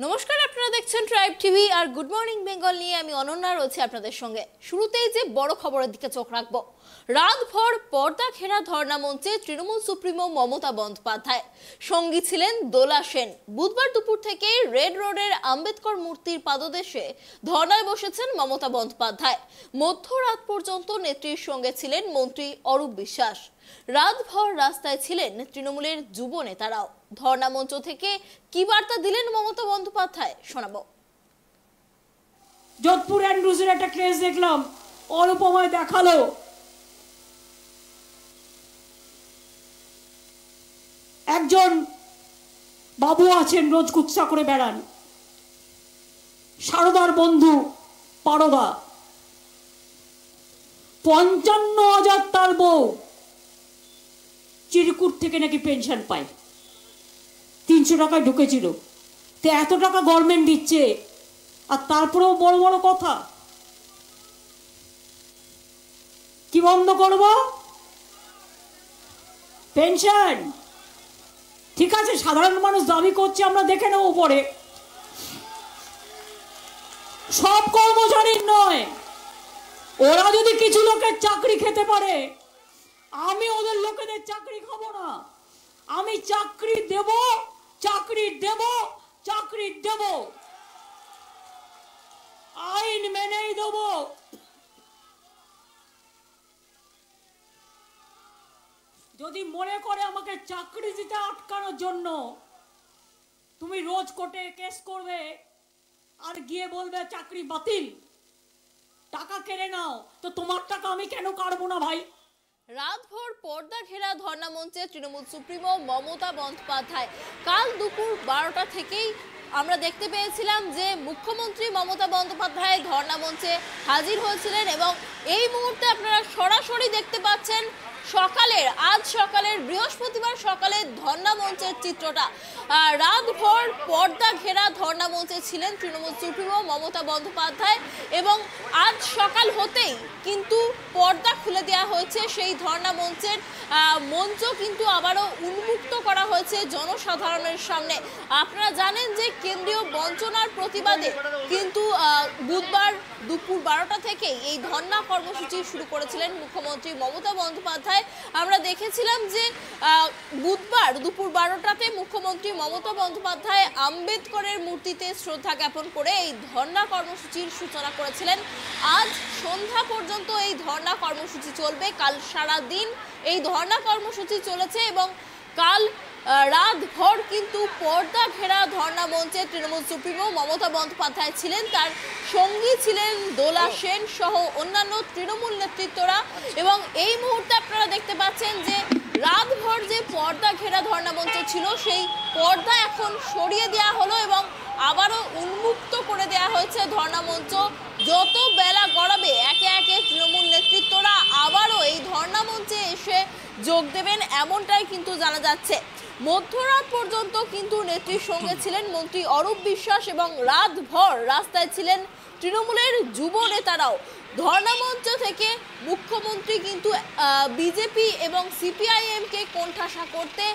নমস্কার, আপনারা দেখছেন ট্রাইব টিভি আর গুড মর্নিং বেঙ্গল নিয়ে আমি অনন্যা রয়েছে আপনাদের সঙ্গে। শুরুতেই যে বড় খবরের দিকে চোখ রাখবো। রাতভর পর্দা ঘেরা ধর্ণা মঞ্চে তৃণমূল সুপ্রিমো মমতা বন্দ্যোপাধ্যায়, সঙ্গী ছিলেন দোলা সেন। বুধবার দুপুর থেকে রেড রোডের আম্বেদকর মূর্তির পাদদেশে ধর্ণায় বসেছেন মমতা বন্দ্যোপাধ্যায়। মধ্যরাত পর্যন্ত নেত্রীর সঙ্গে ছিলেন মন্ত্রী অরূপ বিশ্বাস। রাতভর রাস্তায় ছিলেন তৃণমূলের যুব নেতারাও। ধর্ণা মঞ্চ থেকে কি বার্তা দিলেন মমতা বন্দ্যোপাধ্যায় শোনাবো। যোধপুর অ্যান্ড্রুজের একটা কেস দেখলাম, অনুপমায় দেখালো একজন বাবু আছেন, রোজ কুৎসা করে বেড়ান, সারদার বন্ধু পারদা, ৫৫,০০০ তার বউ চিরকুট থেকে নাকি পেনশন পায়, ৩০০ টাকায় ঢুকেছিল। তো এত টাকা গভর্নমেন্ট দিচ্ছে, আর তারপরেও বড় বড় কথা। কি বন্ধ করব? পেনশন ঠিক আছে, সাধারণ মানুষ দাবি করছে, আমরা দেখে নেব পরে। সব কর্মচারীর নয়, ওরা যদি কিছু লোকের চাকরি খেতে পারে, আমি ওদের লোকেদের চাকরি খাবো না। আমি চাকরি দেব, চাকরি দেব, চাকরি দেব, আইন মেনেই দেব। যদি মনে করে আমাকে চাকরি দিতে আটকানোর জন্য তুমি রোজ কোর্টে কেস করবে আর গিয়ে বলবে চাকরি বাতিল, টাকা কেড়ে নাও, তো তোমার টাকা আমি কেন কাটবো না ভাই? রাতভর পর্দা ঘেরা ধর্ণা মঞ্চে তৃণমূল সুপ্রিমো মমতা বন্দ্যোপাধ্যায়। কাল দুপুর 12টা থেকেই আমরা দেখতে পেয়েছিলাম যে মুখ্যমন্ত্রী মমতা বন্দ্যোপাধ্যায় ধর্ণা মঞ্চে হাজির হয়েছিলেন এবং এই মুহূর্তে আপনারা সরাসরি দেখতে পাচ্ছেন আজ সকালের বৃহস্পতিবার সকালের ধর্ণা মঞ্চের চিত্রটা। রাতভর পর্দা ঘেরা ধর্ণা মঞ্চে ছিলেন তৃণমূল সুপ্রিমো মমতা বন্দ্যোপাধ্যায় এবং আজ সকাল হতেই কিন্তু পর্দা খুলে দেওয়া হয়েছে। সেই ধর্ণা মঞ্চের মঞ্চ কিন্তু আবারও উন্মুক্ত করা হয়েছে জনসাধারণের সামনে। আপনারা জানেন যে কেন্দ্রীয় বঞ্চনার প্রতিবাদে কিন্তু বুধবার দুপুর 12টা থেকেই এই ধর্ণা কর্মসূচি শুরু করেছিলেন মুখ্যমন্ত্রী মমতা বন্দ্যোপাধ্যায়। আমরা দেখেছিলাম যে বুধবার দুপুর 12টাতে মুখ্যমন্ত্রী মমতা বন্দ্যোপাধ্যায় আম্বেদকরের মূর্তিতে শ্রদ্ধা জ্ঞাপন করে এই ধর্ণা কর্মসূচির সূচনা করেছিলেন। আজ সন্ধ্যা পর্যন্ত এই ধর্ণা কর্মসূচি চলবে। কাল সারা দিন এই ধর্ণা কর্মসূচি চলেছে এবং কাল রাতভর কিন্তু পর্দা ঘেরা ধর্ণা মঞ্চে তৃণমূল সুপ্রিমো মমতা বন্দ্যোপাধ্যায় ছিলেন, তার সঙ্গী ছিলেন দোলা সেন সহ অন্যান্য তৃণমূল নেতৃত্বরা। এবং এই মুহূর্তে আপনারা দেখতে পাচ্ছেন যে রাতভর যে পর্দা ঘেরা ধর্ণা মঞ্চ ছিল সেই পর্দা এখন সরিয়ে দেওয়া হলো এবং আবারও উন্মুক্ত করে দেওয়া হয়েছে ধর্ণা মঞ্চ। যত বেলা গড়াবে একে একে তৃণমূল নেতৃত্বরা আবারও এই ধর্ণা মঞ্চে এসে যোগ দেবেন, এমনটাই কিন্তু জানা যাচ্ছে। মধ্যরাত পর্যন্ত কিন্তু নেত্রীর সঙ্গে ছিলেন মন্ত্রী অরূপ বিশ্বাস এবং রাতভর রাস্তায় ছিলেন তৃণমূলের যুব নেতারাও। ধর্ণা মঞ্চ থেকে মুখ্যমন্ত্রী কিন্তু বিজেপি এবং সিপিআইএমকে কোণঠাসা করতে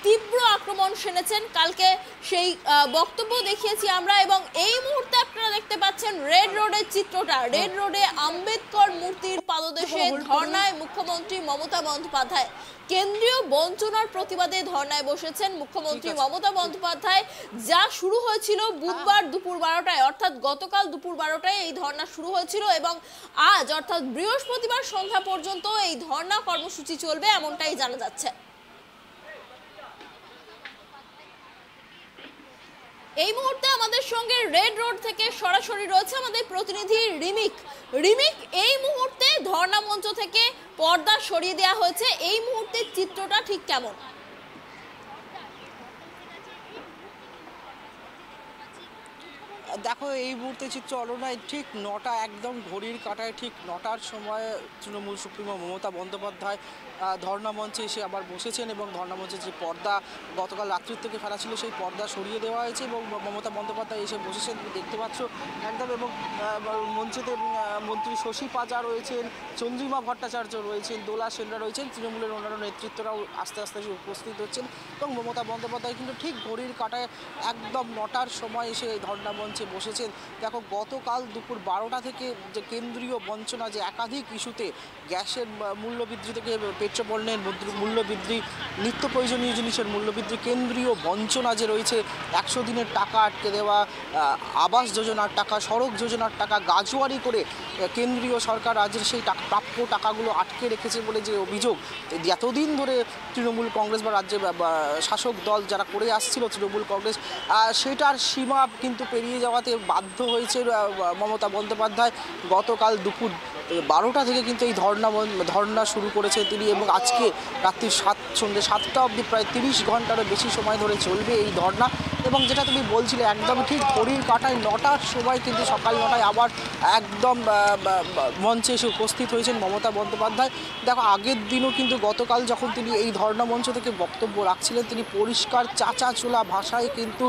তীব্র আক্রমণ সেনেছেন। কালকে সেই বক্তব্য দেখিয়েছি আমরা এবং এই মুহূর্তে আপনারা দেখতে পাচ্ছেন রেড রোডের চিত্রটা। রেড রোডে আম্বেদকর মূর্তির পাদদেশে ধর্ণায় মুখ্যমন্ত্রী মমতা বন্দ্যোপাধ্যায়। কেন্দ্রীয় বঞ্চনার প্রতিবাদে ধর্ণায় বসেছেন মুখ্যমন্ত্রী মমতা বন্দ্যোপাধ্যায়। যা শুরু হয়েছিল বুধবার দুপুর 12টায়, অর্থাৎ গতকাল দুপুর 12টায় এই ধর্ণা শুরু হয়েছিল এবং আজ অর্থাৎ বৃহস্পতিবার সন্ধ্যা পর্যন্ত এই ধর্ণা কর্মসূচি চলবে, এমনটাই জানা যাচ্ছে। এই মুহূর্তে আমাদের সঙ্গে রেড রোড থেকে সরাসরি রয়েছে আমাদের প্রতিনিধি রিমিক। এই মুহূর্তে ধর্ণা মঞ্চ থেকে পর্দা সরিয়ে দেওয়া হয়েছে, এই মুহূর্তে চিত্রটা ঠিক কেমন? দেখো এই মুহূর্তে চিত্র অলনায় ঠিক ৯টা একদম ঘড়ির কাঁটায় ঠিক ৯টার সময় তৃণমূল সুপ্রিমো মমতা বন্দ্যোপাধ্যায় ধর্ণা মঞ্চে এসে আবার বসেছেন এবং ধর্ণা মঞ্চে যে পর্দা গতকাল রাত্রির থেকে ফেলা ছিল সেই পর্দা সরিয়ে দেওয়া হয়েছে এবং মমতা বন্দ্যোপাধ্যায় এসে বসেছেন তুমি দেখতে পাচ্ছ একদম। এবং মঞ্চেতে মন্ত্রী শশী পাজা রয়েছেন, চন্দ্রিমা ভট্টাচার্য রয়েছেন, দোলা সেনরা রয়েছেন, তৃণমূলের অন্যান্য নেতৃত্বরাও আস্তে আস্তে উপস্থিত হচ্ছেন এবং মমতা বন্দ্যোপাধ্যায় কিন্তু ঠিক ঘড়ির কাঁটায় একদম ৯টার সময় এসে এই ধর্ণা মঞ্চে বসেছেন। দেখো গতকাল দুপুর 12টা থেকে যে কেন্দ্রীয় বঞ্চনা, যে একাধিক ইস্যুতে গ্যাসের মূল্যবৃদ্ধি থেকে পেট্রোপণ্যের মূল্যবৃদ্ধি, নিত্য প্রয়োজনীয় জিনিসের মূল্যবৃদ্ধি, কেন্দ্রীয় বঞ্চনা যে রয়েছে 100 দিনের টাকা আটকে দেওয়া, আবাস যোজনার টাকা, সড়ক যোজনার টাকা গাজোয়ারি করে কেন্দ্রীয় সরকার রাজ্যের সেই প্রাপ্য টাকাগুলো আটকে রেখেছে বলে যে অভিযোগ এতদিন ধরে তৃণমূল কংগ্রেস বা রাজ্যে শাসক দল যারা করে আসছিল তৃণমূল কংগ্রেস, সেটার সীমা কিন্তু পেরিয়ে যাওয়াতে বাধ্য হয়েছে মমতা বন্দ্যোপাধ্যায়। গতকাল দুপুর 12টা থেকে কিন্তু এই ধর্ণা শুরু করেছে তিনি এবং আজকে রাত্রি সন্ধ্যে 7টা অবধি প্রায় 30 ঘন্টারও বেশি সময় ধরে চলবে এই ধর্ণা। এবং যেটা তুমি বলছিলে একদম ঠিক ঘড়ির কাঁটায় 9টার সময় কিন্তু সকাল 9টায় আবার একদম মঞ্চে এসে উপস্থিত হয়েছেন মমতা বন্দ্যোপাধ্যায়। দেখো আগের দিনও কিন্তু গতকাল যখন তিনি এই ধর্ণা মঞ্চ থেকে বক্তব্য রাখছিলেন তিনি পরিষ্কার চাঁচাছোলা ভাষায় কিন্তু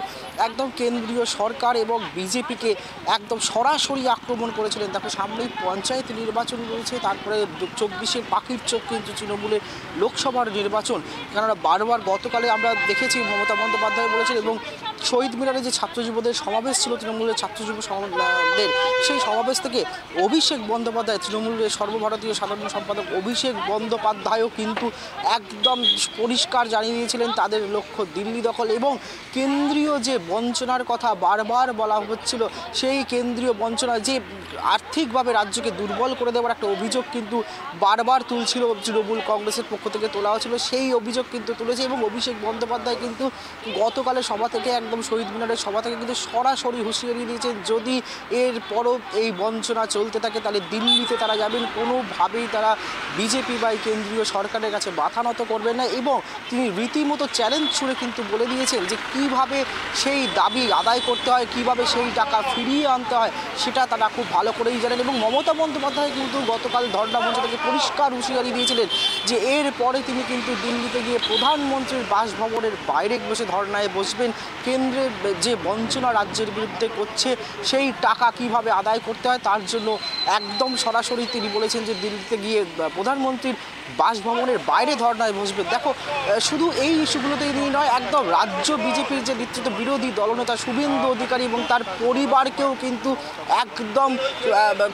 একদম কেন্দ্রীয় সরকার এবং বিজেপিকে একদম সরাসরি আক্রমণ করেছিলেন। দেখো সামনেই পঞ্চায়েত নির্বাচন রয়েছে, তারপরে 24-এর পাখির চোখ কিন্তু তৃণমূলের লোকসভার নির্বাচন। কেননা বারবার গতকালে আমরা দেখেছি মমতা বন্দ্যোপাধ্যায় বলেছেন এবং শহীদ মিনারে যে ছাত্র যুবদের সমাবেশ ছিল তৃণমূলের ছাত্র যুব সমাবেশদের, সেই সমাবেশ থেকে অভিষেক বন্দ্যোপাধ্যায়, তৃণমূলের সর্বভারতীয় সাধারণ সম্পাদক অভিষেক বন্দ্যোপাধ্যায়ও কিন্তু একদম পরিষ্কার জানিয়ে দিয়েছিলেন তাদের লক্ষ্য দিল্লি দখল। এবং কেন্দ্রীয় যে বঞ্চনার কথা বারবার বলা হচ্ছিল, সেই কেন্দ্রীয় বঞ্চনা যে আর্থিকভাবে রাজ্যকে দুর্বল করে দেওয়ার একটা অভিযোগ কিন্তু বারবার তুলছিল তৃণমূল কংগ্রেসের পক্ষ থেকে তোলা হয়েছিল, সেই অভিযোগ কিন্তু তুলেছে। এবং অভিষেক বন্দ্যোপাধ্যায় কিন্তু গতকালের সভা থেকে একদম শহীদ মিনারের সভা থেকে কিন্তু সরাসরি হুঁশিয়ারি দিয়েছেন যদি এরপরও এই বঞ্চনা চলতে থাকে তাহলে দিল্লিতে তারা যাবেন, কোনোভাবেই তারা বিজেপি বা কেন্দ্রীয় সরকারের কাছে মাথা নত করবেন না। এবং তিনি রীতিমতো চ্যালেঞ্জ ছুড়ে কিন্তু বলে দিয়েছেন যে কিভাবে সেই দাবি আদায় করতে হয়, কিভাবে সেই টাকা ফিরিয়ে আনতে হয় সেটা তারা খুব ভালো করেই জানেন। এবং মমতা বন্দ্যোপাধ্যায় কিন্তু গতকাল ধর্ণা মঞ্চ থেকে পরিষ্কার হুঁশিয়ারি দিয়েছিলেন যে এরপরে তিনি কিন্তু দিল্লিতে গিয়ে প্রধানমন্ত্রীর বাসভবনের বাইরে বসে ধর্ণায় বসবেন। কেন্দ্রের যে বঞ্চনা রাজ্যের বিরুদ্ধে করছে সেই টাকা কিভাবে আদায় করতে হয় তার জন্য একদম সরাসরি তিনি বলেছেন যে দিল্লিতে গিয়ে প্রধানমন্ত্রীর বাসভবনের বাইরে ধর্ণায় বসবেন। দেখো শুধু এই ইস্যুগুলোতেই নয়, একদম রাজ্য বিজেপির যে নেতৃত্ব বিরোধী দলনেতা শুভেন্দু অধিকারী এবং তার পরিবারকেও কিন্তু একদম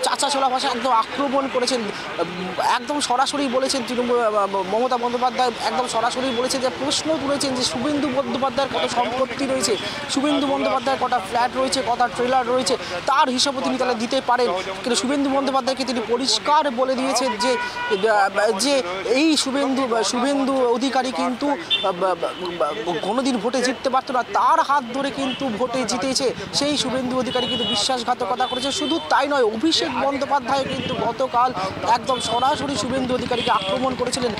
চাঁচাছোলা ভাষায় একদম আক্রমণ করেছেন। একদম সরাসরি বলেছেন তৃণমূল মমতা বন্দ্যোপাধ্যায় একদম সরাসরি বলেছেন যে প্রশ্ন তুলেছেন যে শুভেন্দু বন্দ্যোপাধ্যায়ের কত সম্পত্তি রয়েছে, শুভেন্দু বন্দ্যোপাধ্যায়ের কটা ফ্ল্যাট রয়েছে, কটা ট্রেলার রয়েছে, তার হিসাবও তিনি তাহলে দিতে পারেন। কিন্তু শুভেন্দু বন্দ্যোপাধ্যায়কে তিনি পরিষ্কার বলে দিয়েছেন যে যে এই শুভেন্দু অধিকারী কিন্তু কোনোদিন ভোটে জিততে পারতো না, তার হাত ধরে কিন্তু ভোটে জিতেছে, সেই শুভেন্দু অধিকারী কিন্তু বিশ্বাসঘাতকতা করেছে। শুধু তাই নয়, অভিষেক বন্দ্যোপাধ্যায় কিন্তু গতকাল একদম সরাসরি শুভেন্দু অধিকারীকে আক্রমণ করেছিলেন।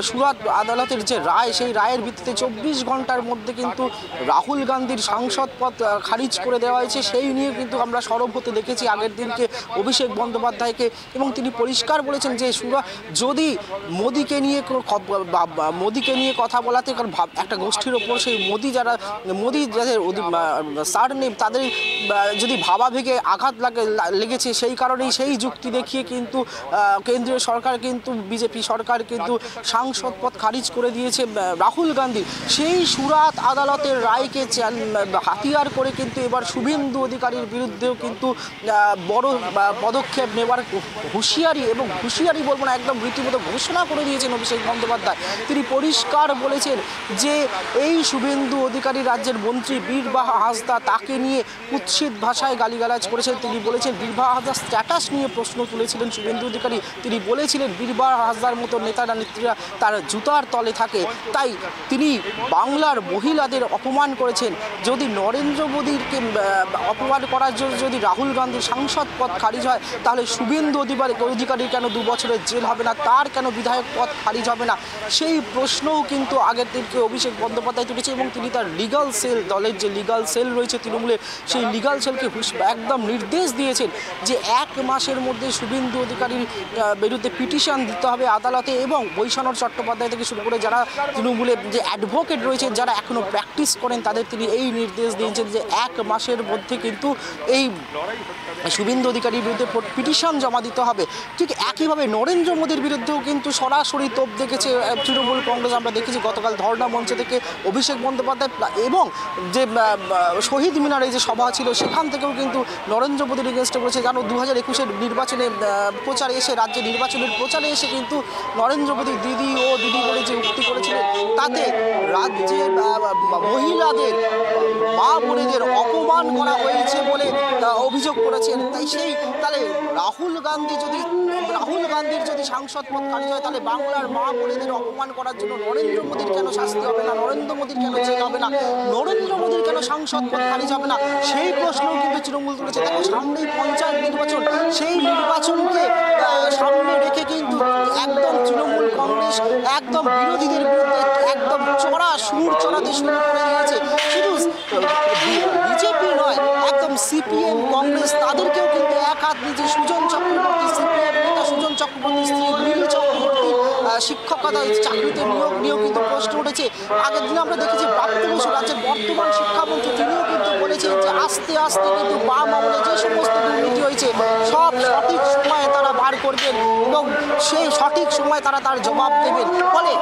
সুরাত আদালতের যে রায়, সেই রায়ের ভিত্তিতে 24 ঘন্টার মধ্যে কিন্তু রাহুল গান্ধীর সাংসদ পদ খারিজ করে দেওয়া হয়েছে, সেই নিয়ে কিন্তু আমরা সরব হতে দেখেছি আগের দিনকে অভিষেক বন্দ্যোপাধ্যায়কে। এবং তিনি পরিষ্কার বলেছেন যে যদি মোদিকে নিয়ে কথা বলাতে একটা গোষ্ঠীর ওপর সেই মোদি যাদের সারনেম তাদের যদি ভাবাবেগে আঘাত লেগেছে সেই কারণেই সেই যুক্তি দেখিয়ে কিন্তু কেন্দ্রীয় সরকার কিন্তু বিজেপি সরকার কিন্তু সাংসদ পদ খারিজ করে দিয়েছে রাহুল গান্ধী। সেই সুরাত আদালতের রায়কে হাতিয়ার করে কিন্তু এবার শুভেন্দু অধিকারীর বিরুদ্ধেও কিন্তু বড় পদক্ষেপ নেওয়ার হুঁশিয়ারি বলবো না, একদম রীতিমতো ঘোষণা করে দিয়েছেন অভিষেক বন্দ্যোপাধ্যায়। তিনি পরিষ্কার বলেছেন যে এই শুভেন্দু অধিকারী রাজ্যের মন্ত্রী বীরবাহা হাঁসদা, তাকে নিয়ে কুৎসিত ভাষায় গালিগালাজ করেছেন। তিনি বলেছেন বীরবাহা হাঁসদার স্ট্যাটাস নিয়ে প্রশ্ন তুলেছিলেন শুভেন্দু অধিকারী। তিনি বলেছিলেন বীরবাহা হাঁসদার মতো নেত্রীরা তার জুতার তলে থাকে, তাই তিনি বাংলার মহিলাদের অপমান করেছেন। যদি নরেন্দ্র মোদীকে অপমান করার জন্য যদি রাহুল গান্ধীর সাংসদ পদ খারিজ হয় তাহলে শুভেন্দু অধিকারী কেন 2 বছরের জেল হবে না, তার কেন বিধায়ক পদ খারিজ হবে না, সেই প্রশ্নও কিন্তু আগের দিনকে অভিষেক বন্দ্যোপাধ্যায় তুলেছে এবং তিনি তার লিগাল সেল, দলের যে লিগাল সেল রয়েছে তৃণমূলের, সেই লিগাল সেলকে একদম নির্দেশ দিয়েছেন যে 1 মাসের মধ্যে শুভেন্দু অধিকারীর বিরুদ্ধে পিটিশন দিতে হবে আদালতে এবং বৈষ্ণব চট্টোপাধ্যায় থেকে শুরু করে যারা তৃণমূলের যে অ্যাডভোকেট রয়েছেন, যারা এখনও প্র্যাকটিস করেন, তাদের তিনি এই নির্দেশ দিয়েছেন যে 1 মাসের মধ্যে কিন্তু এই শুভেন্দু অধিকারীর বিরুদ্ধে পিটিশন জমা দিতে হবে। ঠিক একইভাবে নরেন্দ্র মোদীর বিরুদ্ধেও কিন্তু সরাসরি তোপ দেখেছে তৃণমূল কংগ্রেস। আমরা দেখেছি গতকাল ধর্ণা মঞ্চ থেকে অভিষেক বন্দ্যোপাধ্যায় এবং যে শহীদ মিনারে যে সভা ছিল সেখান থেকেও কিন্তু নরেন্দ্র মোদীর এগেনস্টে বলেছে। জানো 2021-এর নির্বাচনে প্রচারে এসে, রাজ্যে নির্বাচনের প্রচারে এসে কিন্তু নরেন্দ্র মোদী দিদি বলে যে উক্তি করেছিলেন, তাতে রাজ্যের মহিলাদের, মা বোনেদের অপমান করা হয়েছে বলে অভিযোগ করেছেন। তাহলে রাহুল গান্ধীর যদি সাংসদ পদ খারিজ হয়, তাহলে বাংলার মা বোনেদের অপমান করার জন্য নরেন্দ্র মোদীর কেন শাস্তি হবে না, নরেন্দ্র মোদীর কেন জেল হবে না, নরেন্দ্র মোদীর কেন সাংসদ পদ খারিজ হবে না, সেই প্রশ্নও কিন্তু তৃণমূল তুলেছে। দেখো সামনেই পঞ্চায়েত নির্বাচন, সেই নির্বাচনকে সামনে রেখে কিন্তু একদম তৃণমূল কংগ্রেস একদম বিরোধীদের বিরুদ্ধে একদম সুর চড়াতে শুরু করে দিয়েছে। শুধু বিজেপি নয়, একদম সিপিএম, কংগ্রেস তাদেরকেও কিন্তু এক হাত নিচে সুজন চক্রবর্তী, সিপিএম নেতা সুজন চক্রবর্তীর স্ত্রী মিলি চক্রবর্তী শিক্ষকতা চাকরিতে নিয়োগ নিয়েও কিন্তু প্রশ্ন উঠেছে। আগের দিনে আমরা দেখেছি প্রাপ্ত বসু, রাজ্যের বর্তমান শিক্ষামন্ত্রী, তিনিও কিন্তু বলেছেন যে আস্তে আস্তে কিন্তু বাম আমলে যে সমস্ত দুর্নীতি হয়েছে সব সঠিক সময়ে তারা বার করবেন এবং সেই সঠিক সময় তারা তার জবাব দেবেন। ফলে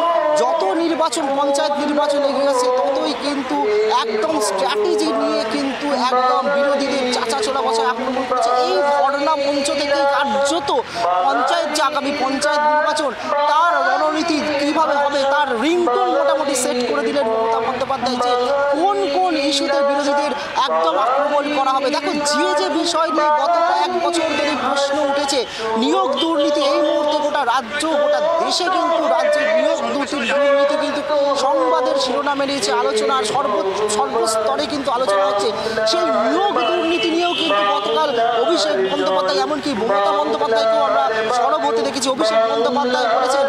যত নির্বাচন, পঞ্চায়েত নির্বাচন এগিয়ে গেছে, ততই কিন্তু একদম স্ট্র্যাটেজি নিয়ে কিন্তু একদম বিরোধীদের চাচাচোলা বসায় আক্রমণ করেছে। এই ধর্ণা মঞ্চ থেকেই কার্যত পঞ্চায়েত, যে আগামী পঞ্চায়েত নির্বাচন, তার রণনীতি কীভাবে হবে তার রিংটোন মোটামুটি সেট করে দিলেন মমতা বন্দ্যোপাধ্যায়, যে কোন কোন ইস্যুতে বিরোধীদের একদম আক্রমণ করা হবে। দেখো যে বিষয় নিয়ে গত কয়েক বছর ধরে প্রশ্ন উঠেছে, নিয়োগ দুর্নীতি, এই মুহূর্তে গোটা রাজ্য, গোটা দেশে কিন্তু রাজ্যের নিয়োগ দুর্নীতি কিন্তু সংবাদের শিরোনামে নিয়েছে, আলোচনার সর্বস্তরে কিন্তু আলোচনা হচ্ছে। সেই নিয়োগ দুর্নীতি নিয়েও কিন্তু গতকাল অভিষেক বন্দ্যোপাধ্যায়, এমনকি মমতা বন্দ্যোপাধ্যায়কেও আমরা সরব হতে দেখেছি। অভিষেক বন্দ্যোপাধ্যায় বলেছেন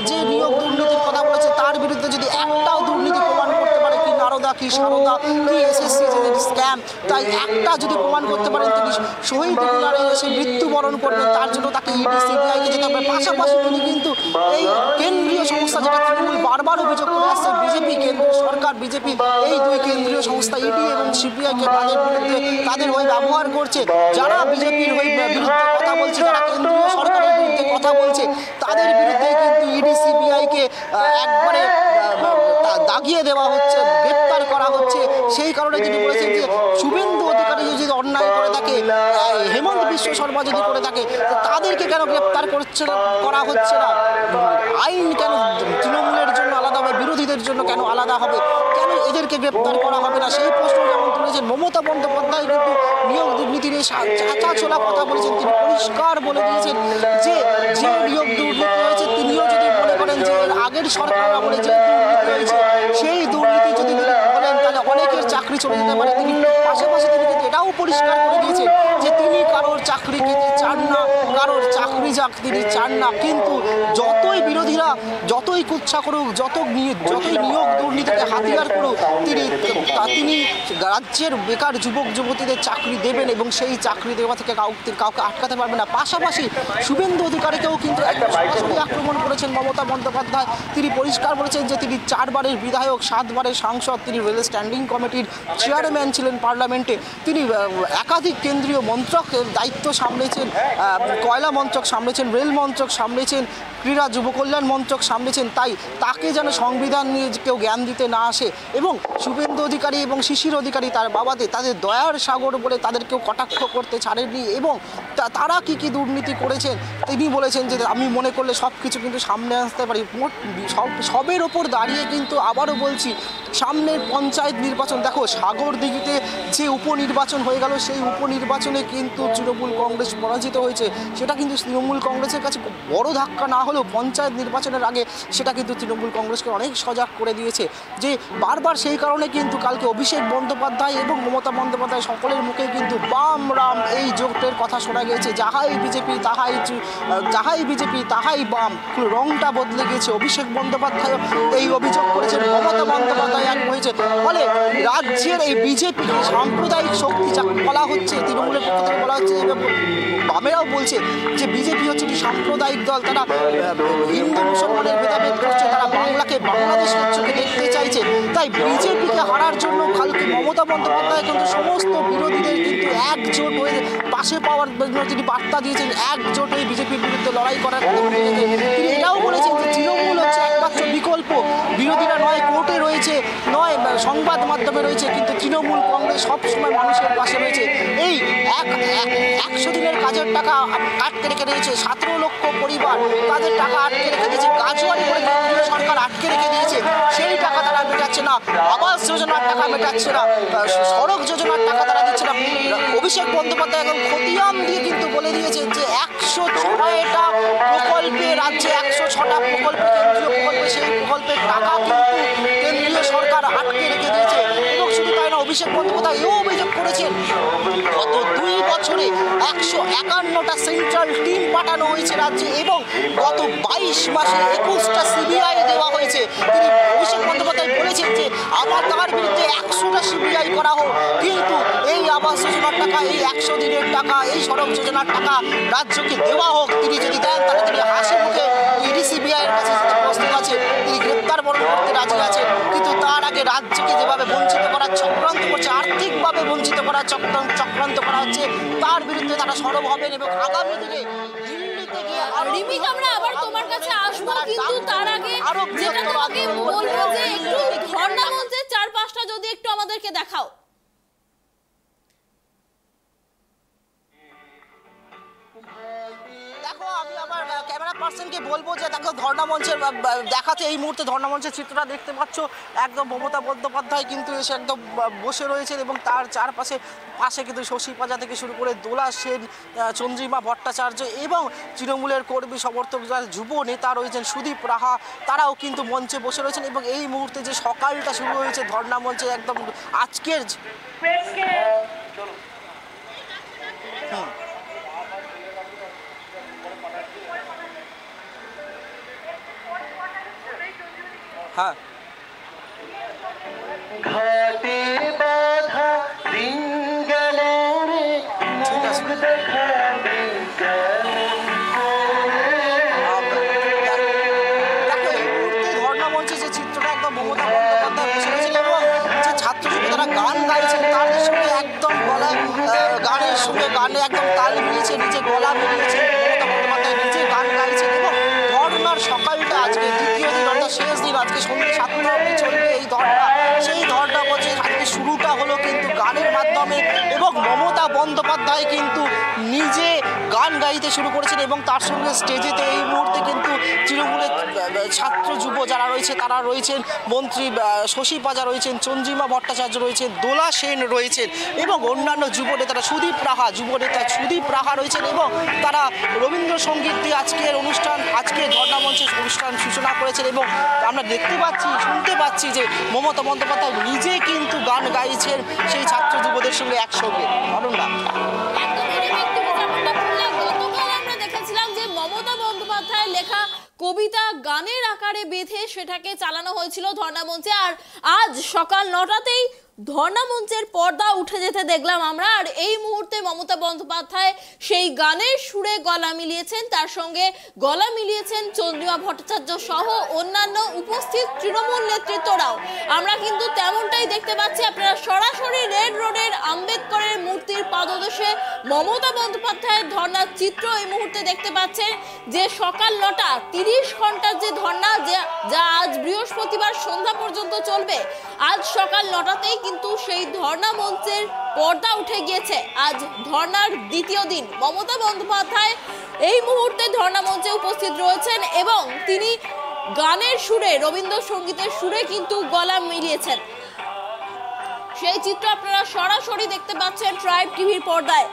যে নিয়োগ দুর্নীতির কথা বলেছে তার বিরুদ্ধে যদি একটাও দুর্নীতি প্রমাণ করতে পারে, কি নারদা, কি সারদা, কি এসএসসি স্ক্যাম, তাই একটা যদি প্রমাণ করতে পারেন তিনি শহীদ মিনারে এসে মৃত্যুবরণ করবেন, তার জন্য তাকে ইডি সিবিআইকে যেতে হবে। পাশাপাশি তিনি কিন্তু এই কেন্দ্রীয় সংস্থা, যেটা তৃণমূল বারবার অভিযোগ করে আসছে, বিজেপি, কেন্দ্রীয় সরকার, বিজেপি, এই দুই কেন্দ্রীয় সংস্থা ইডি এবং সিবিআইকে তাদের বিরুদ্ধে, তাদের হয়ে ব্যবহার করছে। যারা বিজেপির বিরুদ্ধে কথা বলছে, যারা কেন্দ্রীয় সরকারের বিরুদ্ধে কথা বলছে, তাদের বিরুদ্ধে কিন্তু ইডি সিবিআইকে একবারে দাগিয়ে দেওয়া হচ্ছে, গ্রেপ্তার করা হচ্ছে। সেই কারণে তিনি বলেছেন যে শুভেন্দু অধিকারী যদি অন্যায় করে থাকে, হেমন্ত বিশ্ব শর্মা যদি করে থাকে, তাদেরকে কেন গ্রেপ্তার করা হচ্ছে না, আইন কেন তৃণমূলের জন্য আলাদা হবে, বিরোধীদের জন্য কেন আলাদা হবে, কেন এদেরকে গ্রেপ্তার করা হবে না, সেই প্রশ্ন যেমন তুলেছেন মমতা বন্দ্যোপাধ্যায়। কিন্তু নিয়োগ দুর্নীতি নিয়ে চাঁচাছোলা কথা বলেছেন, তিনি পরিষ্কার বলে দিয়েছেন যে নিয়োগ দুর্নীতি হয়েছে, তিনিও যদি মনে করেন যে আগের সরকার আমলে যে দুর্নীতি হয়েছে, সেই দুর্নীতি যদি তিনি বলেন, তাহলে অনেকের চাকরি চলে যেতে পারে। তিনি পাশাপাশি তিনি কিন্তু এটাও পরিষ্কার করে দিয়েছেন যে তিনি কারোর চাকরি খেতে চান না, কারোর চাকরি যাক তিনি চান না। কিন্তু যতই বিরোধীরা যতই কুৎসা করুক, যতই নিয়োগ দুর্নীতিকে হাতিয়ার করুক, তিনি রাজ্যের বেকার যুবক যুবতীদের চাকরি দেবেন এবং সেই চাকরি দেওয়া থেকে কাউকে আটকাতে পারবে না। পাশাপাশি শুভেন্দু অধিকারীকেও কিন্তু সরাসরি আক্রমণ করেছেন মমতা বন্দ্যোপাধ্যায়। তিনি পরিষ্কার বলেছেন যে তিনি 4 বারের বিধায়ক, 7 বারের সাংসদ, তিনি রেল স্ট্যান্ডিং কমিটির চেয়ারম্যান ছিলেন পার্লামেন্টে, তিনি একাধিক কেন্দ্রীয় মন্ত্রকের দায়িত্ব সামলেছেন, কয়লা মন্ত্রক সামলেছেন, রেল মন্ত্রক সামলেছেন, ক্রীড়া যুব কল্যাণ মন্ত্রক সামলেছেন। তাই তাকে যেন সংবিধান নিয়ে কেউ জ্ঞান দিতে না আসে এবং শুভেন্দু অধিকারী এবং শিশির অধিকারী তার বাবাতে তাদের দয়ার সাগর বলে তাদেরকেও কটাক্ষ করতে ছাড়েননি এবং তারা কি দুর্নীতি করেছেন তিনি বলেছেন যে আমি মনে করলে সব কিছু কিন্তু সামনে আসতে পারি। সবের ওপর দাঁড়িয়ে কিন্তু আবারও বলছি, সামনের পঞ্চায়েত নির্বাচন, দেখো সাগরদিঘিতে যে উপনির্বাচন হয়ে গেল সেই উপনির্বাচনে কিন্তু তৃণমূল কংগ্রেস পরাজিত হয়েছে। সেটা কিন্তু তৃণমূল কংগ্রেসের কাছে খুব বড় ধাক্কা না হলেও পঞ্চায়েত নির্বাচনের আগে সেটা কিন্তু তৃণমূল কংগ্রেসকে অনেক সজাগ করে দিয়েছে। যে বারবার সেই কারণে কিন্তু কালকে অভিষেক বন্দ্যোপাধ্যায় এবং মমতা বন্দ্যোপাধ্যায় সকলের মুখে কিন্তু বাম রাম এই জোটের কথা শোনা গিয়েছে। যাহাই বিজেপি তাহাই বাম, রংটা বদলে গিয়েছে। অভিষেক বন্দ্যোপাধ্যায় এই অভিযোগ করেছেন, মমতা বন্দ্যোপাধ্যায় এক হয়েছে। ফলে রাজ্যের এই বিজেপিকে সাম্প্রদায়িক শক্তি যা বলা হচ্ছে, তৃণমূলের পক্ষ থেকে বলা হচ্ছে, বামেরাও বলছে যে বিজেপি হচ্ছে একটি সাম্প্রদায়িক দল, তারা হিন্দু মুসলমানের ভেদাভেদ করছে, তারা বাংলাকে বাংলাদেশের চোখে দেখতে চাইছে। তাই বিজেপিকে হারার জন্য কালকে মমতা বন্দ্যোপাধ্যায় কিন্তু সমস্ত বিরোধীদের কিন্তু একজোট হয়ে পাশে পাওয়ার জন্য তিনি বার্তা দিয়েছেন, একজোট হয়ে বিজেপির বিরুদ্ধে লড়াই করার কথা বলেছেন। তিনি এটাও বলেছেন যে তৃণমূল হচ্ছে একমাত্র বিকল্প, বিরোধীরা নয় কোর্টে রয়েছে, নয় সংবাদ মাধ্যমে রয়েছে, কিন্তু তৃণমূল কংগ্রেস সবসময় মানুষের পাশে রয়েছে। এই 100 দিনের কাজের টাকা আটকে রেখে দিয়েছে, 17 লক্ষ পরিবার তাদের টাকা আটকে রেখে দিয়েছে, গাজোয়ারি করে কেন্দ্রীয় সরকার আটকে রেখে দিয়েছে, সেই টাকা তারা মেটাচ্ছে না, আবাস যোজনার টাকা মেটাচ্ছে না, সড়ক যোজনার টাকা তারা দিচ্ছে না। অভিষেক বন্দ্যোপাধ্যায় এখন খতিয়ান দিয়ে কিন্তু বলে দিয়েছেন যে 106টা প্রকল্পে, রাজ্যে 106টা প্রকল্পে, কেন্দ্রীয় প্রকল্পে, সেই প্রকল্পের টাকা কিন্তু কেন্দ্রীয় সরকার আটকে রেখে দিয়েছে। এবং শুধু তাই না, অভিষেক বন্দ্যোপাধ্যায় এও অভিযোগ করেছেন গত 2 বছরে 151টা সেন্ট্রাল টিম পাঠানো হয়েছে রাজ্যে এবং গত 22 মাসে 21টা সিবিআই দেওয়া হয়েছে। তিনি অভিষেক বন্দ্যোপাধ্যায় বলেছেন যে আমার তার বিরুদ্ধে 100টা সিবিআই করা হোক, কিন্তু এই আবাস যোজনার টাকা, এই 100 দিনের টাকা, এই সড়ক যোজনার টাকা রাজ্যকে দেওয়া হোক। তিনি যদি দেন তাহলে তিনি হাসি মুখে ইডি সিবিআইয়ের কাছে যেতে প্রস্তুত আছে, তিনি গ্রেপ্তার বরণ করতে রাজি আছেন। কিন্তু তার আগে রাজ্যকে যেভাবে বঞ্চিত করার চক্রান্ত করছে, আর্থিকভাবে বঞ্চিত করার চক্রান্ত করা হচ্ছে, তার বিরুদ্ধে তারা সরব হবেন এবং আগামী দিনে দিল্লিতে গিয়ে রিমিক আমরা আবার তোমার কাছে আসবো, কিন্তু তার আগে যেটা তোমাকে বলবো যে একটু ধর্ণা মঞ্চের 4-5টা যদি একটু আমাদেরকে দেখাও। দেখো, আমি আমার ক্যামেরা পার্সনকে বলবো যে দেখো ধর্ণা মঞ্চের দেখাতে, এই মুহূর্তে ধর্ণা মঞ্চের চিত্রটা দেখতে পাচ্ছ। একদম মমতা বন্দ্যোপাধ্যায় কিন্তু এসে একদম বসে রয়েছেন এবং তার চারপাশে কিন্তু শশী পাজা থেকে শুরু করে দোলা সেন, চন্দ্রিমা ভট্টাচার্য এবং তৃণমূলের কর্মী সমর্থক যারা যুব নেতা রয়েছেন সুদীপ রাহা, তারাও কিন্তু মঞ্চে বসে রয়েছেন। এবং এই মুহূর্তে যে সকালটা শুরু হয়েছে ধর্ণা মঞ্চে, একদম আজকের হ্যাঁ ঘাটের বাধা দিন গেল রে, মুখ দেখাবে কেমন ধর্ণা মঞ্চে যে চিত্রটা, একদম মমতা বন্দ্যোপাধ্যায় বসে রয়েছেন এবং যে ছাত্রছাত্রী তারা গান গাইছেন, তার সঙ্গে একদম গলায় গানের সঙ্গে গানে একদম তাল মিলিয়েছে, নিজে গলা মিলিয়েছে, মমতা বন্দ্যোপাধ্যায় নিজে গান গাইছেন। এবং ধর্ণার সকালটা আজকে দ্বিতীয় দিন, অর্থাৎ শেষ দিন, আজকে সন্ধ্যে 7টা অবধি চলবে এই ধর্ণা। সেই ধর্ণা মঞ্চে আজকে শুরুটা হলো কিন্তু গানের মাধ্যমে এবং মমতা বন্দ্যোপাধ্যায় কিন্তু নিজে গান গাইতে শুরু করেছেন এবং তার সঙ্গে স্টেজেতে এই মুহূর্তে কিন্তু তৃণমূলের ছাত্র যুব যারা রয়েছে তারা রয়েছেন, মন্ত্রী শশী পাজা রয়েছেন, চন্দ্রিমা ভট্টাচার্য রয়েছেন, দোলা সেন রয়েছেন এবং অন্যান্য যুব নেতারা যুবনেতা সুদীপ রাহা রয়েছেন এবং তারা রবীন্দ্রসঙ্গীত দিয়ে আজকের ধর্ণা মঞ্চের অনুষ্ঠান সূচনা করেছেন। এবং আমরা দেখতে পাচ্ছি, শুনতে পাচ্ছি যে মমতা বন্দ্যোপাধ্যায় নিজে কিন্তু গান গাইছেন সেই ছাত্র যুবদের সঙ্গে একসঙ্গে। অনন্যা, গতকাল আমরা দেখেছিলাম যে মমতা বন্দ্যোপাধ্যায় লেখা কবিতা গানের আকারে বেঁধে সেটাকে চালানো হয়েছিল ধর্ণা মঞ্চে, আর আজ সকাল 9টাতেই ধর্ণা মঞ্চের পর্দা উঠে যেতে দেখলাম আমরা। আর এই মুহূর্তে মমতা বন্দ্যোপাধ্যায় সেই গানের সুরে গলা মিলিয়েছেন, তার সঙ্গে গলা মিলিয়েছেন চন্দ্রিমা ভট্টাচার্য সহ অন্যান্য উপস্থিত তৃণমূল নেতৃত্বরাও। আমরা কিন্তু তেমনটাই দেখতে পাচ্ছি। আপনারা সরাসরি রেড রোডের আম্বেদকরের মূর্তির পাদদেশে মমতা বন্দ্যোপাধ্যায়ের ধর্ণার চিত্র এই মুহূর্তে দেখতে পাচ্ছেন, যে সকাল 9টা 30 ঘন্টার যে ধর্ণা, যা আজ বৃহস্পতিবার সন্ধ্যা পর্যন্ত চলবে, আজ সকাল 9টাতেই কিন্তু সেই ধর্ণা মঞ্চের পর্দা উঠে গিয়েছে। আজ ধর্ণার দ্বিতীয় দিন মমতা বন্দ্যোপাধ্যায় এই মুহূর্তে ধর্ণা মঞ্চে উপস্থিত রয়েছেন এবং তিনি গানের সুরে, রবীন্দ্রসঙ্গীতের সুরে কিন্তু গলা মিলিয়েছেন। সেই চিত্র আপনারা সরাসরি দেখতে পাচ্ছেন ট্রাইব টিভির পর্দায়।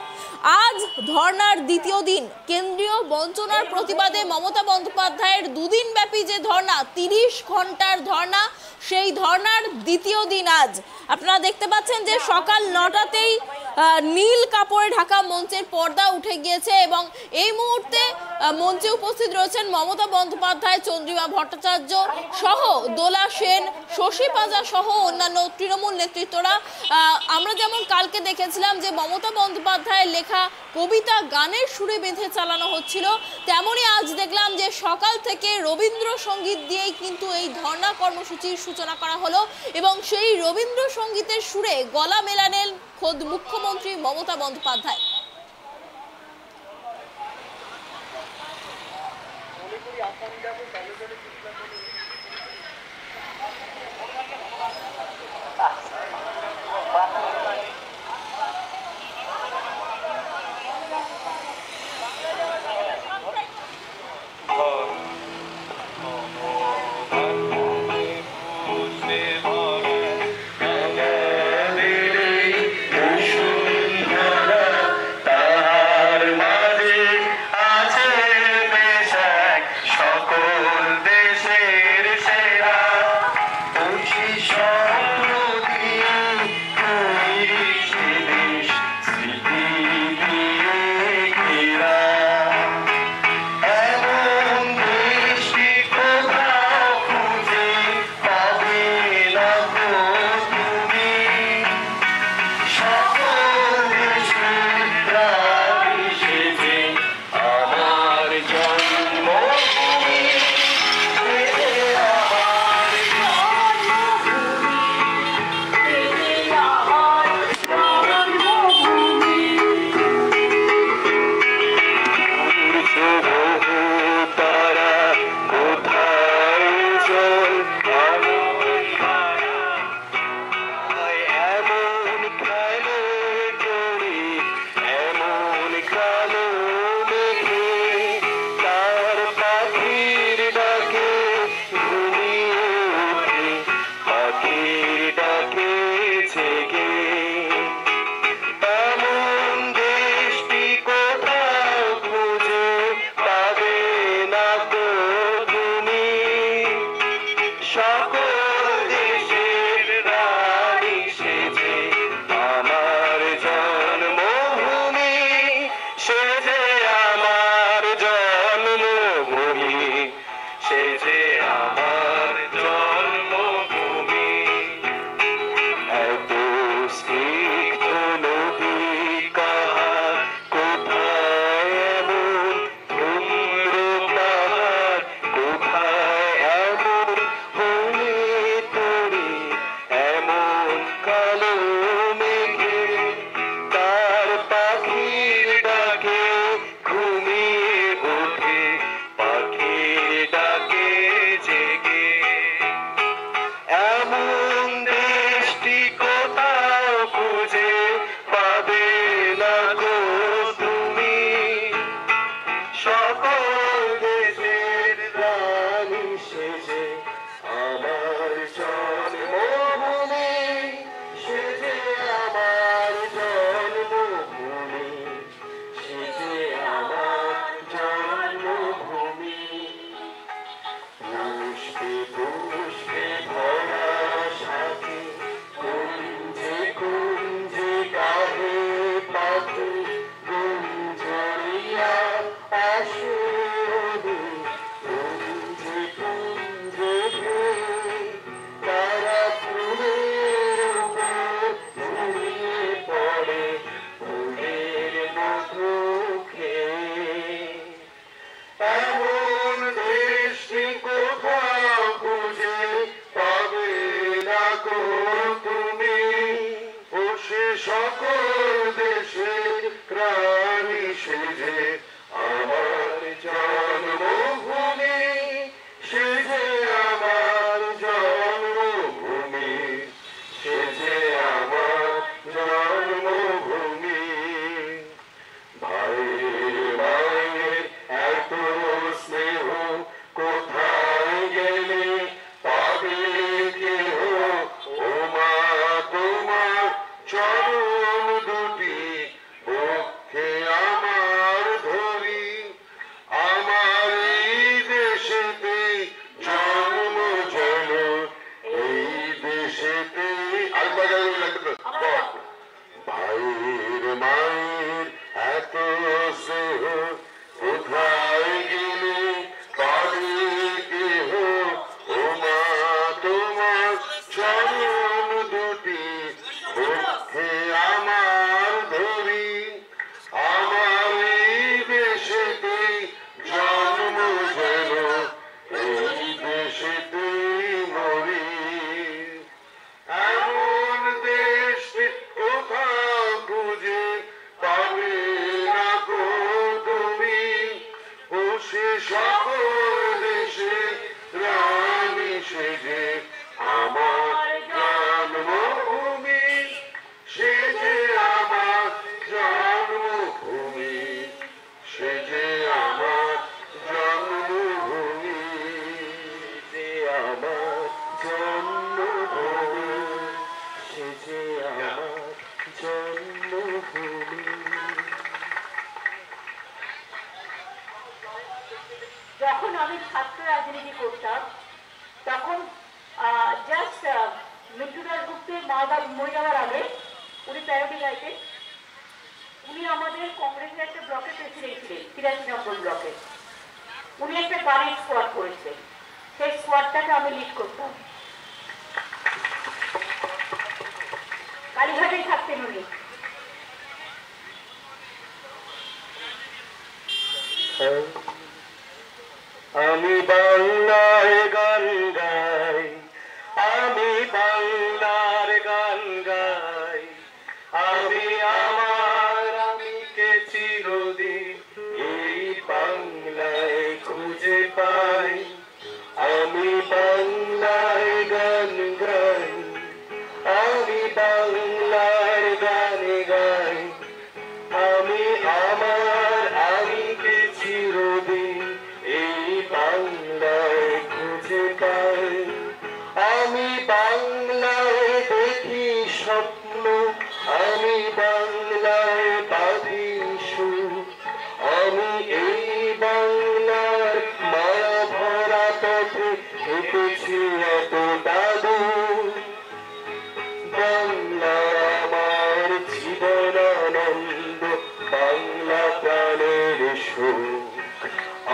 আজ ধর্নার দ্বিতীয় দিন, কেন্দ্রীয় বঞ্চনার প্রতিবাদে মমতা বন্দ্যোপাধ্যায়ের দুদিন ব্যাপী যে ধর্না, 30 ঘন্টার ধর্না, সেই ধর্নার দ্বিতীয় দিন আজ। আপনারা দেখতে পাচ্ছেন যে সকাল 9টাতেই নীল কাপড়ে ঢাকা মঞ্চের পর্দা উঠে গিয়েছে এবং এই মুহূর্তে মঞ্চে উপস্থিত রয়েছেন মমতা বন্দ্যোপাধ্যায়, চন্দ্রিমা ভট্টাচার্য সহ দোলা সেন, শশী পাজা সহ অন্যান্য তৃণমূল নেতৃত্বরা। আমরা যেমন কালকে দেখেছিলাম যে মমতা বন্দ্যোপাধ্যায়ের লেখা কবিতা গানের সুরে বেঁধে চালানো হচ্ছিল, তেমনই আজ দেখলাম যে সকাল থেকে রবীন্দ্রসঙ্গীত দিয়েই কিন্তু এই ধর্না কর্মসূচির সূচনা করা হলো এবং সেই রবীন্দ্রসঙ্গীতের সুরে গলা মেলালেন খোদ মুখ্যমন্ত্রী মমতা বন্দ্যোপাধ্যায়। কোথায় চরণ দুটি বক্ষে আমার ধরি, আমার এই দেশেতে জন্ম যেন, এই দেশেতে ভাইয়ের মায়ের এত স্নেহ কোথায় গেলে পাবে কেহ, ও মা তোমার চরণ দুটি বক্ষে আমার ধরি, আমার এই দেশেতে জন্ম যেন, এই দেশেতে মরি। এমন দেশ কোথাও খুঁজে পাবে না গো তুমি, ও সে সকল দেশে রানী সেজে আমার জন্মভূমি, সে যে আমার জন্মভূমি, সে যে আমার জন্মভূমি, যে আমার জন্মভূমি, সে যে আমার জন্মভূমি। যখন আমি ছাত্র রাজনীতি করতাম তখন জাস্ট মৃত্যুদাস গুপ্তের মরে যাওয়ার আগে উনি প্যারোডি গাইতেন। উনি আমাদের কংগ্রেসের একটা ব্লকের প্রেসিডেন্ট ছিলেন, 83 নম্বর ব্লকে। উনি একটা গাড়ির স্কোয়াড করেছিলেন, সেই স্কোয়াডটাকে আমি লিড করতাম। কালীঘাটেই থাকতেন উনি। আমি বাংলায় গান গাই, আমি বাংলার গান গাই, আমি আমার আমিকে চিরদিন এই বাংলায় খুঁজে পাই, আমি বাংলায় গান গাই, আমি বাংলার গান গাই, আমি আমার আমিকে চিরদিন এই বাংলায় খুঁজে পাই, আমি বাংলায় দেখি স্বপ্ন, আমি বাংলায় বাঁধি সুর, আমি এই বাংলার মায়া ভরা পথে হেঁটেছি এত দাদু, বাংলা আমার জীবনানন্দ, বাংলা প্রাণের সুখ,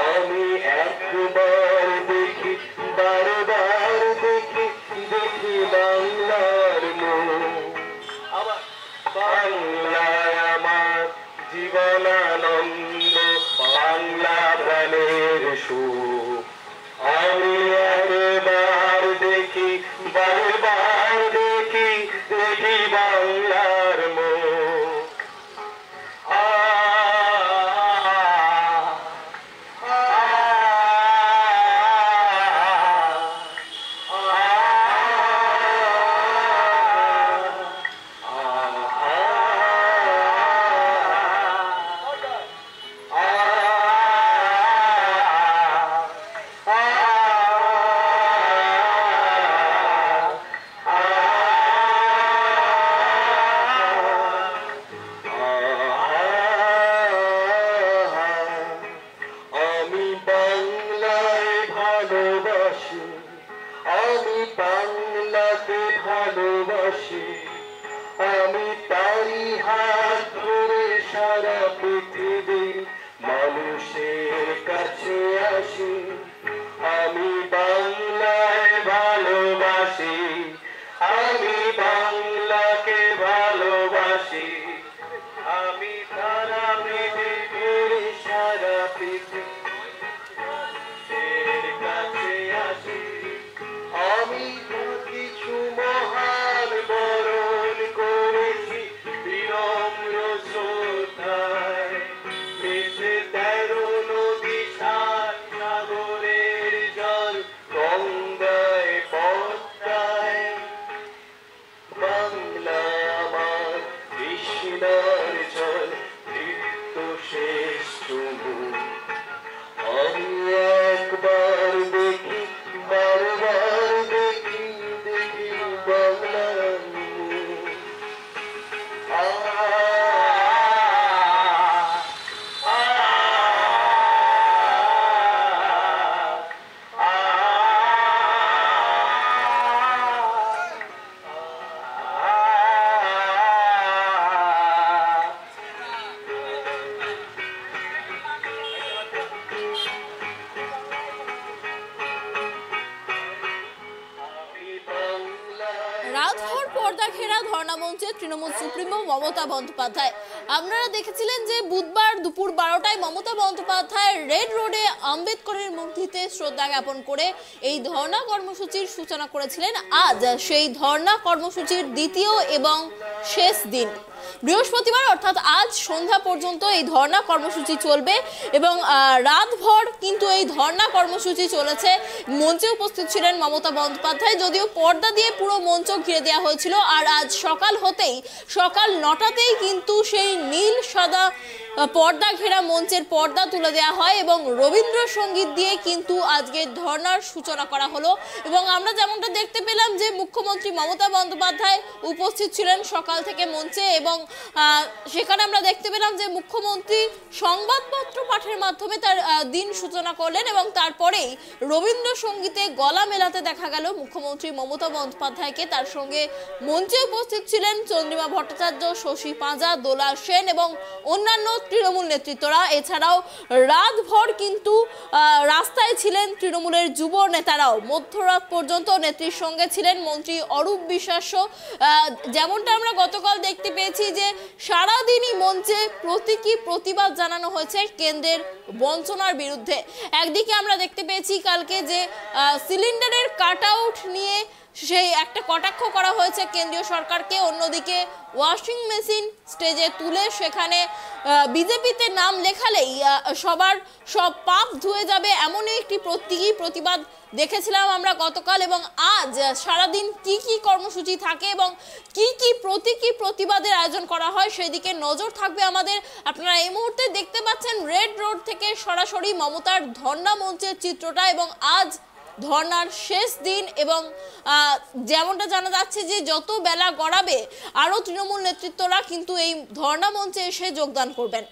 আমি একবার দেখি বারবার দেখি, দেখি বাংলার মুখ, আবার বাংলায় আমার জীবনানন্দ, বাংলা প্রাণের সুখ, আমি একবার দেখি বারবার দেখি, দেখি বাংলার মুখ। আমি বাংলায় ভালোবাসি, আমি বাংলাকে ভালোবাসি, আমি তারি হাত ধরে সারা পৃথিবীর মানুষের কাছে আসি, আমি বাংলায় ভালোবাসি, আমি বাংলাকে ভালোবাসি, আমি সারা পৃথিবীর সারা পৃথিবীর কাছে আসি, আমি কিছু মহান বরণ করেছি বিনম্র শ্রদ্ধায়, মেঘে 13 নদী সাত সাগরের জল গঙ্গায় পদ্মায়, বাংলা আমার কৃষ্ণার জল নিত্য শ্রেষ্ঠ মুখ, আমি একবার দেখি বারবার দেখি, দেখি বাংলার মুখ। রাতভর পর্দা ঘেরা ধর্ণা মঞ্চে তৃণমূল সুপ্রিমো মমতা বন্দ্যোপাধ্যায়। আপনারা দেখেছিলেন যে বুধবার দুপুর 12টায় মমতা বন্দ্যোপাধ্যায় রেড রোডে আম্বেদকরের মূর্তিতে শ্রদ্ধা জ্ঞাপন করে এই ধর্ণা কর্মসূচির সূচনা করেছিলেন। আজ সেই ধর্ণা কর্মসূচির দ্বিতীয় এবং শেষ দিন। বৃহস্পতিবার অর্থাৎ আজ সন্ধ্যা পর্যন্ত এই ধর্ণা কর্মসূচি চলবে এবং রাতভর কিন্তু এই ধর্ণা কর্মসূচি চলেছে। মঞ্চে উপস্থিত ছিলেন মমতা বন্দ্যোপাধ্যায়, যদিও পর্দা দিয়ে পুরো মঞ্চ ঘিরে দেওয়া হয়েছিল। আর আজ সকাল 9টাতেই কিন্তু সেই নীল সাদা পর্দা ঘেরা মঞ্চের পর্দা তুলে দেওয়া হয় এবং রবীন্দ্রসঙ্গীত দিয়ে কিন্তু আজকে ধর্নার সূচনা করা হলো। এবং আমরা যেমনটা দেখতে পেলাম যে মুখ্যমন্ত্রী মমতা বন্দ্যোপাধ্যায় উপস্থিত ছিলেন সকাল থেকে মঞ্চে এবং সেখানে আমরা দেখতে পেলাম যে মুখ্যমন্ত্রী সংবাদপত্র পাঠের মাধ্যমে তার দিন সূচনা করলেন এবং তারপরেই রবীন্দ্রসঙ্গীতে গলা মেলাতে দেখা গেল মুখ্যমন্ত্রী মমতা বন্দ্যোপাধ্যায়কে। তার সঙ্গে মঞ্চে উপস্থিত ছিলেন চন্দ্রিমা ভট্টাচার্য, শশী পাঁজা, দোলা সেন এবং অন্যান্য তৃণমূল নেতৃত্বরা। এছাড়াও রাতভর কিন্তু রাস্তায় ছিলেন তৃণমূলের যুব নেতারাও। মধ্যরাত পর্যন্ত নেত্রীর সঙ্গে ছিলেন মন্ত্রী অরূপ বিশ্বাস। যেমনটা আমরা গতকাল দেখতে পেয়েছি যে সারাদিনই মঞ্চে প্রতীকী প্রতিবাদ জানানো হয়েছে কেন্দ্রের বঞ্চনার বিরুদ্ধে। একদিকে আমরা দেখতে পেয়েছি কালকে যে সিলিন্ডারের কাট আউট নিয়ে সেই একটা কটাক্ষ করা হয়েছে কেন্দ্রীয় সরকারকে, অন্যদিকে ওয়াশিং মেশিন স্টেজে তুলে সেখানে বিজেপিতে নাম লেখালেই সব পাপ ধুয়ে যাবে, এমনই একটি প্রতীকী প্রতিবাদ দেখেছিলাম আমরা গতকাল। এবং আজ সারাদিন কি কর্মসূচি থাকে এবং কি প্রতীকী প্রতিবাদের আয়োজন করা হয় সেদিকে নজর থাকবে আমাদের। আপনারা এই মুহূর্তে দেখতে পাচ্ছেন রেড রোড থেকে সরাসরি মমতার ধর্ণা মঞ্চের চিত্রটা এবং আজ ধর্নার শেষ দিন। এবং যেমনটা জানা যাচ্ছে যে যত বেলা গড়াবে আরও তৃণমূল নেতৃত্বরা কিন্তু এই ধর্ণা মঞ্চে এসে যোগদান করবেন।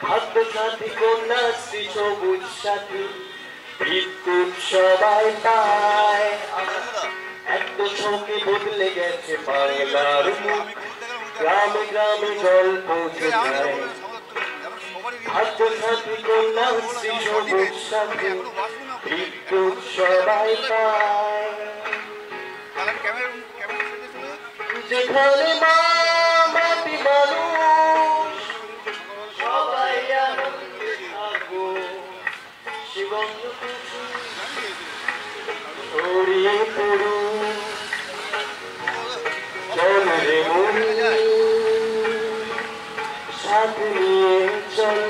ভাগ্য সাথী কন্যাশ্রী সবুজ সাথী বিদ্যুৎ সবাই পায়, এক দশকে বদলে গেছে বাংলার মুখ, গ্রামে গ্রামে জল পৌঁছে যায়। ভাগ্য সাথী কন্যাশ্রী সবুজ সাথী বিদ্যুৎ সবাই পায়, যেখানে মা মাটি মানুষ সবাই আনন্দে থাকো, শিবঙ্গ ছড়িয়ে পড়ুন চল রে মনি সাথে নিয়ে চল,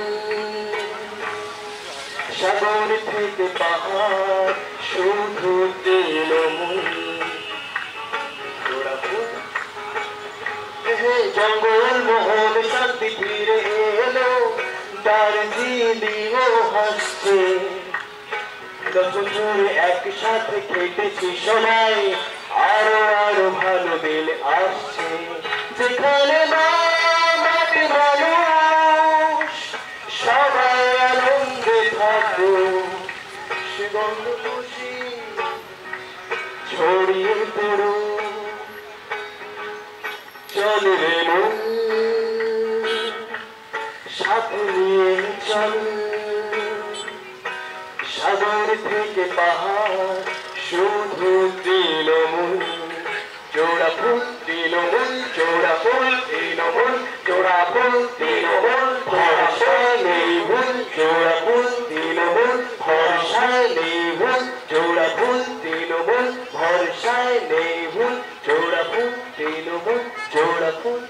সাগর থেকে পাহাড় শুধু দিল মন, জঙ্গল মহল শান্তি ফিরে এলো, দার্জিলিং হাসছে, দশম জুড়ে একসাথে খেটেছি সবাই, আরো ভালো দিন আসছে, যেখানে মাটি মানুষ সবাই আনন্দে থাকো, সুগন্ধ খুশি ছড়িয়ে পড়ো চল রে মন সাথে নিয়ে চল, সাগর থেকে পাহাড় শুধু দিল মন, জোড়া ফুল দিল মন, জোড়া ফুল দিল মন, জোড়া ফুল দিল মন, ভরসা নেই ভুল, জোড়া ফুল দিল মন, ভরসা নেই ভুল, জোড়া ফুল দিল মন, ভরসা নেই ভুল, জোড়া ফুল দিল মন, জোড়া ফুল